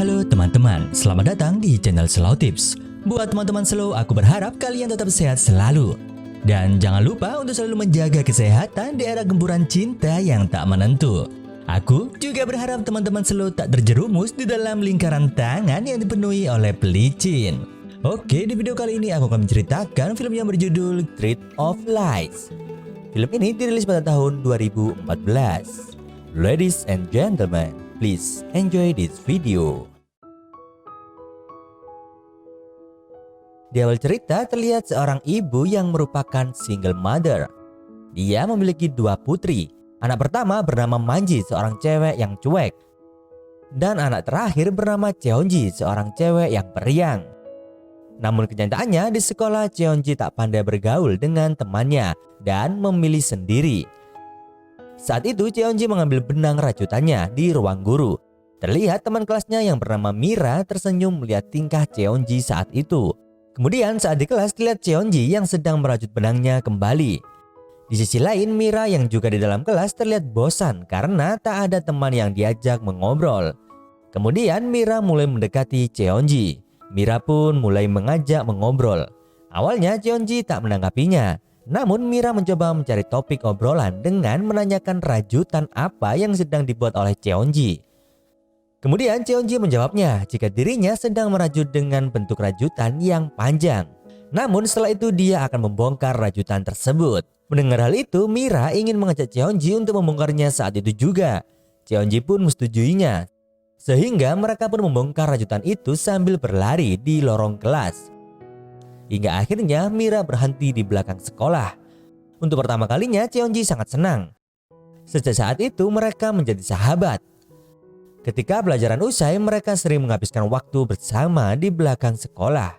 Halo teman-teman, selamat datang di channel Slow Tips. Buat teman-teman slow, aku berharap kalian tetap sehat selalu. Dan jangan lupa untuk selalu menjaga kesehatan di era gempuran cinta yang tak menentu. Aku juga berharap teman-teman slow tak terjerumus di dalam lingkaran tangan yang dipenuhi oleh pelicin. Oke, di video kali ini aku akan menceritakan film yang berjudul Tree of Lies. Film ini dirilis pada tahun 2014. Ladies and gentlemen, please enjoy this video. Di awal cerita terlihat seorang ibu yang merupakan single mother. Dia memiliki dua putri. Anak pertama bernama Manji, seorang cewek yang cuek. Dan anak terakhir bernama Cheonji, seorang cewek yang periang. Namun kenyataannya di sekolah Cheonji tak pandai bergaul dengan temannya dan memilih sendiri. Saat itu Cheonji mengambil benang rajutannya di ruang guru. Terlihat teman kelasnya yang bernama Mira tersenyum melihat tingkah Cheonji saat itu. Kemudian saat di kelas terlihat Cheonji yang sedang merajut benangnya kembali. Di sisi lain Mira yang juga di dalam kelas terlihat bosan karena tak ada teman yang diajak mengobrol. Kemudian Mira mulai mendekati Cheonji. Mira pun mulai mengajak mengobrol. Awalnya Cheonji tak menanggapinya. Namun Mira mencoba mencari topik obrolan dengan menanyakan rajutan apa yang sedang dibuat oleh Cheonji. Kemudian Cheonji menjawabnya jika dirinya sedang merajut dengan bentuk rajutan yang panjang. Namun setelah itu dia akan membongkar rajutan tersebut. Mendengar hal itu, Mira ingin mengajak Cheonji untuk membongkarnya saat itu juga. Cheonji pun menyetujui-nya. Sehingga mereka pun membongkar rajutan itu sambil berlari di lorong kelas. Hingga akhirnya Mira berhenti di belakang sekolah. Untuk pertama kalinya Cheonji sangat senang. Sejak saat itu mereka menjadi sahabat. Ketika pelajaran usai, mereka sering menghabiskan waktu bersama di belakang sekolah.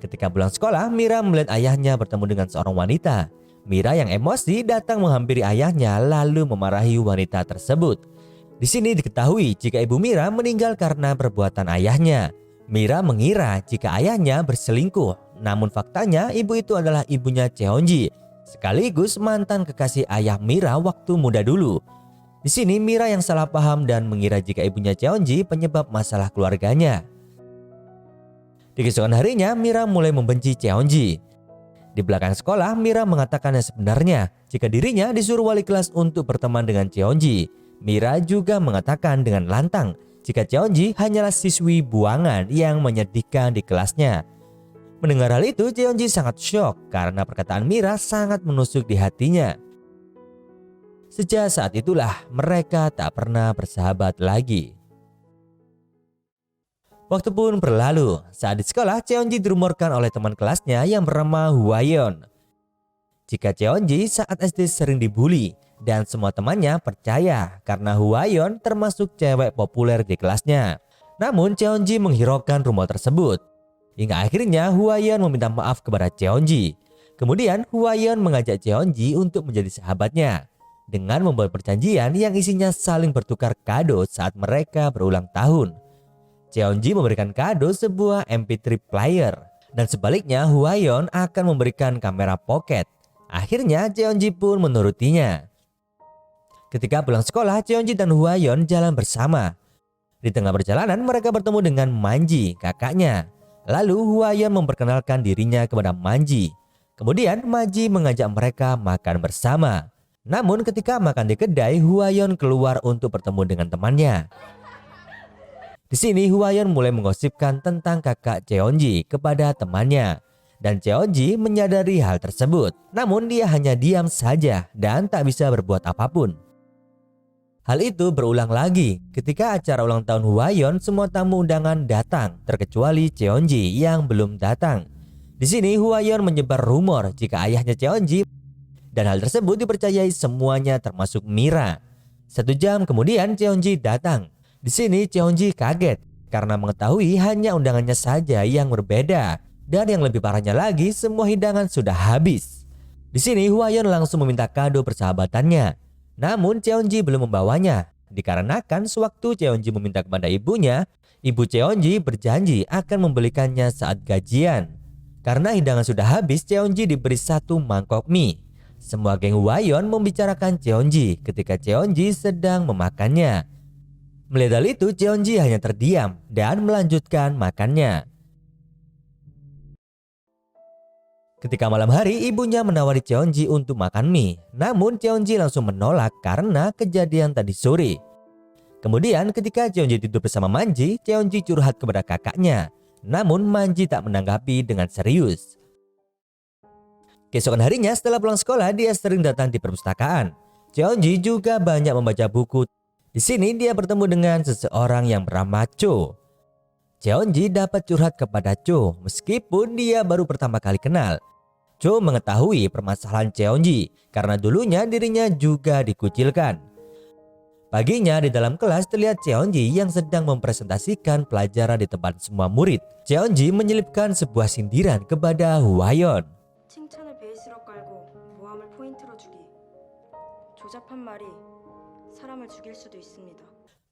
Ketika pulang sekolah, Mira melihat ayahnya bertemu dengan seorang wanita. Mira yang emosi datang menghampiri ayahnya lalu memarahi wanita tersebut. Di sini diketahui jika ibu Mira meninggal karena perbuatan ayahnya. Mira mengira jika ayahnya berselingkuh. Namun faktanya ibu itu adalah ibunya Cheonji, sekaligus mantan kekasih ayah Mira waktu muda dulu. Di sini Mira yang salah paham dan mengira jika ibunya Cheonji penyebab masalah keluarganya. Di keesokan harinya Mira mulai membenci Cheonji. Di belakang sekolah Mira mengatakan yang sebenarnya jika dirinya disuruh wali kelas untuk berteman dengan Cheonji. Mira juga mengatakan dengan lantang jika Cheonji hanyalah siswi buangan yang menyedihkan di kelasnya. Mendengar hal itu Cheonji sangat syok karena perkataan Mira sangat menusuk di hatinya. Sejak saat itulah mereka tak pernah bersahabat lagi. Waktu pun berlalu. Saat di sekolah Cheonji dirumorkan oleh teman kelasnya yang bernama Hwayeon. Jika Cheonji saat SD sering dibully dan semua temannya percaya karena Hwayeon termasuk cewek populer di kelasnya. Namun Cheonji menghiraukan rumor tersebut. Hingga akhirnya Hwayeon meminta maaf kepada Cheonji. Kemudian Hwayeon mengajak Cheonji untuk menjadi sahabatnya dengan membuat perjanjian yang isinya saling bertukar kado saat mereka berulang tahun. Cheonji memberikan kado sebuah MP3 player dan sebaliknya Hwayeon akan memberikan kamera pocket. Akhirnya Cheonji pun menurutinya. Ketika pulang sekolah, Cheonji dan Hwayeon jalan bersama. Di tengah perjalanan mereka bertemu dengan Manji, kakaknya. Lalu Hwayeon memperkenalkan dirinya kepada Manji. Kemudian Manji mengajak mereka makan bersama. Namun ketika makan di kedai, Hwayeon keluar untuk bertemu dengan temannya. Di sini Hwayeon mulai menggosipkan tentang kakak Cheonji kepada temannya. Dan Cheonji menyadari hal tersebut. Namun dia hanya diam saja dan tak bisa berbuat apapun. Hal itu berulang lagi ketika acara ulang tahun Hwayeon, semua tamu undangan datang terkecuali Cheonji yang belum datang. Di sini Hwayeon menyebar rumor jika ayahnya Cheonji dan hal tersebut dipercayai semuanya termasuk Mira. 1 jam kemudian Cheonji datang. Di sini Cheonji kaget karena mengetahui hanya undangannya saja yang berbeda. Dan yang lebih parahnya lagi semua hidangan sudah habis. Di sini Hwayeon langsung meminta kado persahabatannya. Namun Cheonji belum membawanya. Dikarenakan sewaktu Cheonji meminta kepada ibunya, ibu Cheonji berjanji akan membelikannya saat gajian. Karena hidangan sudah habis, Cheonji diberi 1 mangkok mie. Semua geng Hwayeon membicarakan Cheonji ketika Cheonji sedang memakannya. Melihat hal itu, Cheonji hanya terdiam dan melanjutkan makannya. Ketika malam hari, ibunya menawari Cheonji untuk makan mie. Namun Cheonji langsung menolak karena kejadian tadi sore. Kemudian ketika Cheonji tidur bersama Manji, Cheonji curhat kepada kakaknya. Namun Manji tak menanggapi dengan serius. Keesokan harinya setelah pulang sekolah, dia sering datang di perpustakaan. Cheonji juga banyak membaca buku. Di sini dia bertemu dengan seseorang yang bernama Cho. Cheonji dapat curhat kepada Cho meskipun dia baru pertama kali kenal. Cho mengetahui permasalahan Cheonji karena dulunya dirinya juga dikucilkan. Paginya di dalam kelas terlihat Cheonji yang sedang mempresentasikan pelajaran di depan semua murid. Cheonji menyelipkan sebuah sindiran kepada Hwayeon. 칭찬을 베이스로 깔고 모함을 포인트로 주기. 조잡한 말이 사람을 죽일 수도 있습니다.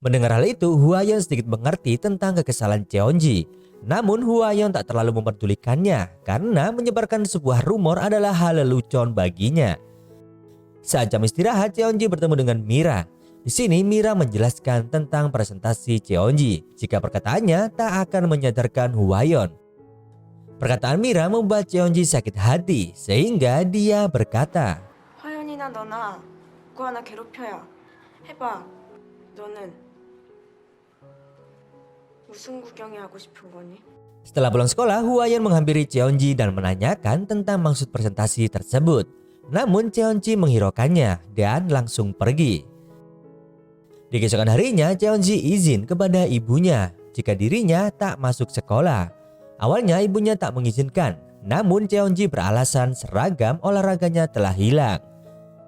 Mendengar hal itu, Hwayeon sedikit mengerti tentang kekesalan Cheonji. Namun Hwayeon tak terlalu memperdulikannya karena menyebarkan sebuah rumor adalah hal lelucon baginya. Saat jam istirahat, Cheonji bertemu dengan Mira. Di sini Mira menjelaskan tentang presentasi Cheonji jika perkataannya tak akan menyadarkan Hwayeon. Perkataan Mira membuat Cheonji sakit hati sehingga dia berkata, 화연이나 너나 누구 하나 괴롭혀야 해봐. 너는 무슨 구경이 하고 싶은 거니? Setelah pulang sekolah, Hwayeon menghampiri Cheonji dan menanyakan tentang maksud presentasi tersebut. Namun Cheonji menghiraukannya dan langsung pergi. Di keesokan harinya, Cheonji izin kepada ibunya jika dirinya tak masuk sekolah. Awalnya ibunya tak mengizinkan, namun Cheonji beralasan seragam olahraganya telah hilang.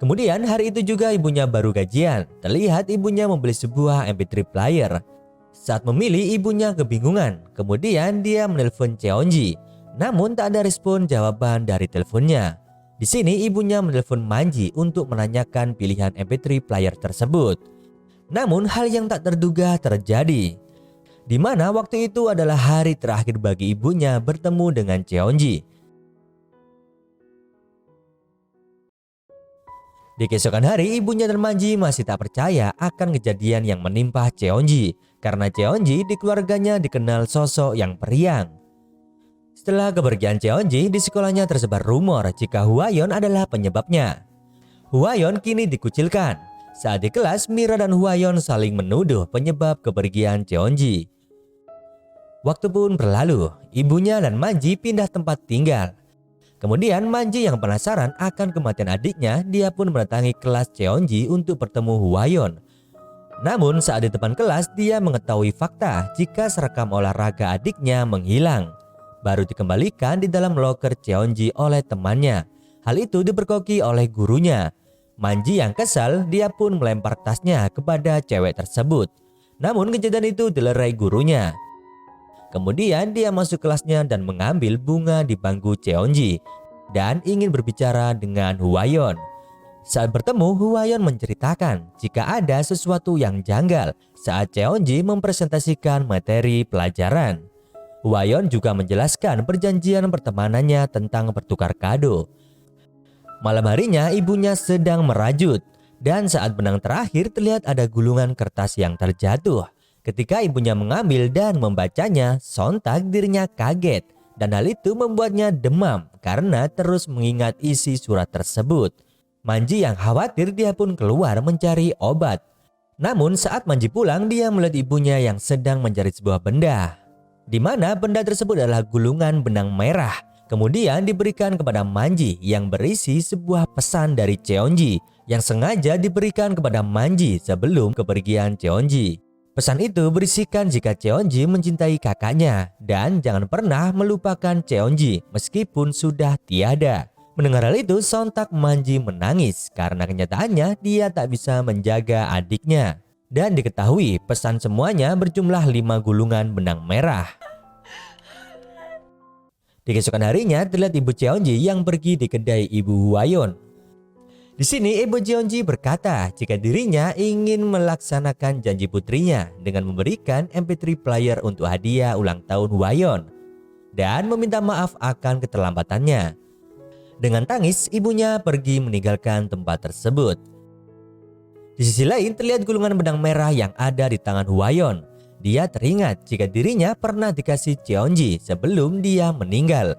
Kemudian hari itu juga ibunya baru gajian. Terlihat ibunya membeli sebuah MP3 player. Saat memilih, ibunya kebingungan. Kemudian dia menelpon Cheonji, namun tak ada respon jawaban dari teleponnya. Di sini ibunya menelpon Manji untuk menanyakan pilihan MP3 player tersebut. Namun hal yang tak terduga terjadi, di mana waktu itu adalah hari terakhir bagi ibunya bertemu dengan Cheonji. Di keesokan hari, ibunya dan Manji masih tak percaya akan kejadian yang menimpa Cheonji karena Cheonji di keluarganya dikenal sosok yang periang. Setelah kepergian Cheonji, di sekolahnya tersebar rumor jika Hwayeon adalah penyebabnya. Hwayeon kini dikucilkan. Saat di kelas, Mira dan Hwayeon saling menuduh penyebab kepergian Cheonji. Waktu pun berlalu, ibunya dan Manji pindah tempat tinggal. Kemudian Manji yang penasaran akan kematian adiknya, dia pun mendatangi kelas Cheonji untuk bertemu Hwayeon. Namun saat di depan kelas, dia mengetahui fakta jika seragam olahraga adiknya menghilang. Baru dikembalikan di dalam loker Cheonji oleh temannya. Hal itu dipergoki oleh gurunya. Manji yang kesal, dia pun melempar tasnya kepada cewek tersebut. Namun kejadian itu dilerai gurunya. Kemudian dia masuk kelasnya dan mengambil bunga di bangku Cheonji dan ingin berbicara dengan Hwayeon. Saat bertemu, Hwayeon menceritakan jika ada sesuatu yang janggal saat Cheonji mempresentasikan materi pelajaran. Hwayeon juga menjelaskan perjanjian pertemanannya tentang bertukar kado. Malam harinya ibunya sedang merajut dan saat benang terakhir terlihat ada gulungan kertas yang terjatuh. Ketika ibunya mengambil dan membacanya, sontak dirinya kaget dan hal itu membuatnya demam karena terus mengingat isi surat tersebut. Manji yang khawatir, dia pun keluar mencari obat. Namun saat Manji pulang, dia melihat ibunya yang sedang mencari sebuah benda, di mana benda tersebut adalah gulungan benang merah. Kemudian diberikan kepada Manji yang berisi sebuah pesan dari Cheonji yang sengaja diberikan kepada Manji sebelum kepergian Cheonji. Pesan itu berisikan jika Cheonji mencintai kakaknya dan jangan pernah melupakan Cheonji meskipun sudah tiada. Mendengar hal itu, sontak Manji menangis karena kenyataannya dia tak bisa menjaga adiknya. Dan diketahui pesan semuanya berjumlah 5 gulungan benang merah. Di keesokan harinya terlihat ibu Cheonji yang pergi di kedai ibu Hwayeon. Di sini ibu Cheonji berkata jika dirinya ingin melaksanakan janji putrinya dengan memberikan MP3 player untuk hadiah ulang tahun Hwayeon dan meminta maaf akan keterlambatannya. Dengan tangis, ibunya pergi meninggalkan tempat tersebut. Di Di sisi lain terlihat gulungan benang merah yang ada di tangan Hwayeon. Dia teringat jika dirinya pernah dikasih Cheonji sebelum dia meninggal.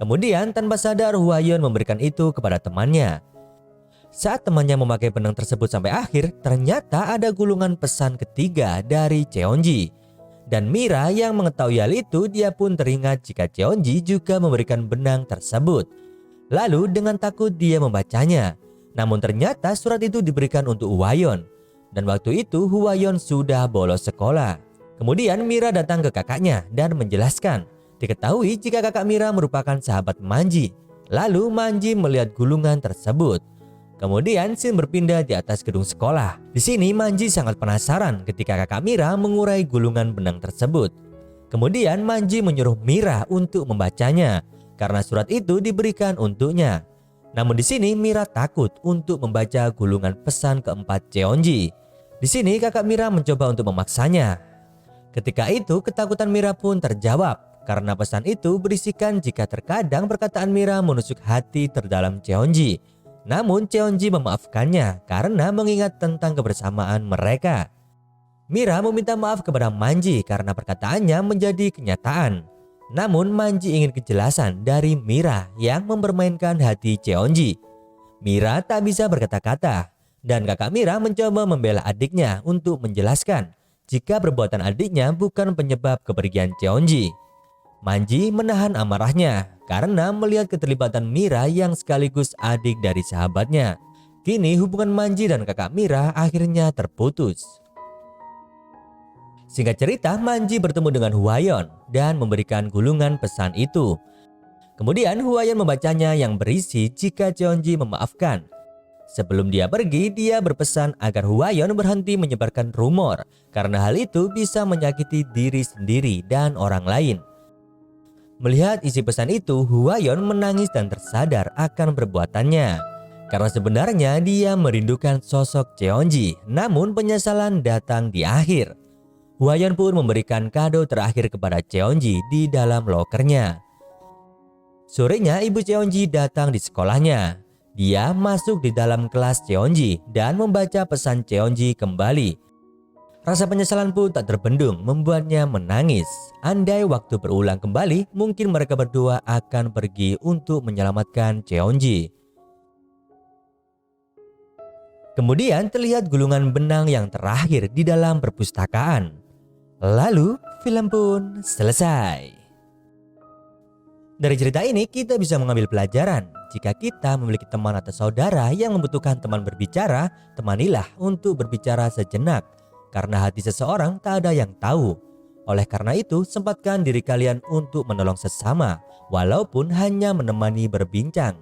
Kemudian tanpa sadar Hwayeon memberikan itu kepada temannya. Saat temannya memakai benang tersebut sampai akhir, ternyata ada gulungan pesan ketiga dari Cheonji. Dan Mira yang mengetahui hal itu, dia pun teringat jika Cheonji juga memberikan benang tersebut. Lalu dengan takut dia membacanya. Namun ternyata surat itu diberikan untuk Hwayeon. Dan waktu itu Hwayeon sudah bolos sekolah. Kemudian Mira datang ke kakaknya dan menjelaskan. Diketahui jika kakak Mira merupakan sahabat Manji. Lalu Manji melihat gulungan tersebut. Kemudian scene berpindah di atas gedung sekolah. Di sini Manji sangat penasaran ketika kakak Mira mengurai gulungan benang tersebut. Kemudian Manji menyuruh Mira untuk membacanya karena surat itu diberikan untuknya. Namun di sini Mira takut untuk membaca gulungan pesan keempat Cheonji. Di sini kakak Mira mencoba untuk memaksanya. Ketika itu ketakutan Mira pun terjawab. Karena pesan itu berisikan jika terkadang perkataan Mira menusuk hati terdalam Cheonji. Namun Cheonji memaafkannya karena mengingat tentang kebersamaan mereka. Mira meminta maaf kepada Manji karena perkataannya menjadi kenyataan. Namun Manji ingin kejelasan dari Mira yang mempermainkan hati Cheonji. Mira tak bisa berkata-kata dan kakak Mira mencoba membela adiknya untuk menjelaskan jika perbuatan adiknya bukan penyebab kepergian Cheonji. Manji menahan amarahnya karena melihat keterlibatan Mira yang sekaligus adik dari sahabatnya. Kini hubungan Manji dan kakak Mira akhirnya terputus. Singkat cerita, Manji bertemu dengan Hwayeon dan memberikan gulungan pesan itu. Kemudian Hwayeon membacanya yang berisi jika Cheonji memaafkan. Sebelum dia pergi, dia berpesan agar Hwayeon berhenti menyebarkan rumor karena hal itu bisa menyakiti diri sendiri dan orang lain. Melihat isi pesan itu, Hwayeon menangis dan tersadar akan perbuatannya. Karena sebenarnya dia merindukan sosok Cheonji, namun penyesalan datang di akhir. Hwayeon pun memberikan kado terakhir kepada Cheonji di dalam lokernya. Sorenya ibu Cheonji datang di sekolahnya. Dia masuk di dalam kelas Cheonji dan membaca pesan Cheonji kembali. Rasa penyesalan pun tak terbendung membuatnya menangis. Andai waktu berulang kembali, mungkin mereka berdua akan pergi untuk menyelamatkan Cheonji. Kemudian terlihat gulungan benang yang terakhir di dalam perpustakaan. Lalu film pun selesai. Dari cerita ini kita bisa mengambil pelajaran. Jika kita memiliki teman atau saudara yang membutuhkan teman berbicara, temanilah untuk berbicara sejenak. Karena hati seseorang tak ada yang tahu. Oleh karena itu, sempatkan diri kalian untuk menolong sesama, walaupun hanya menemani berbincang.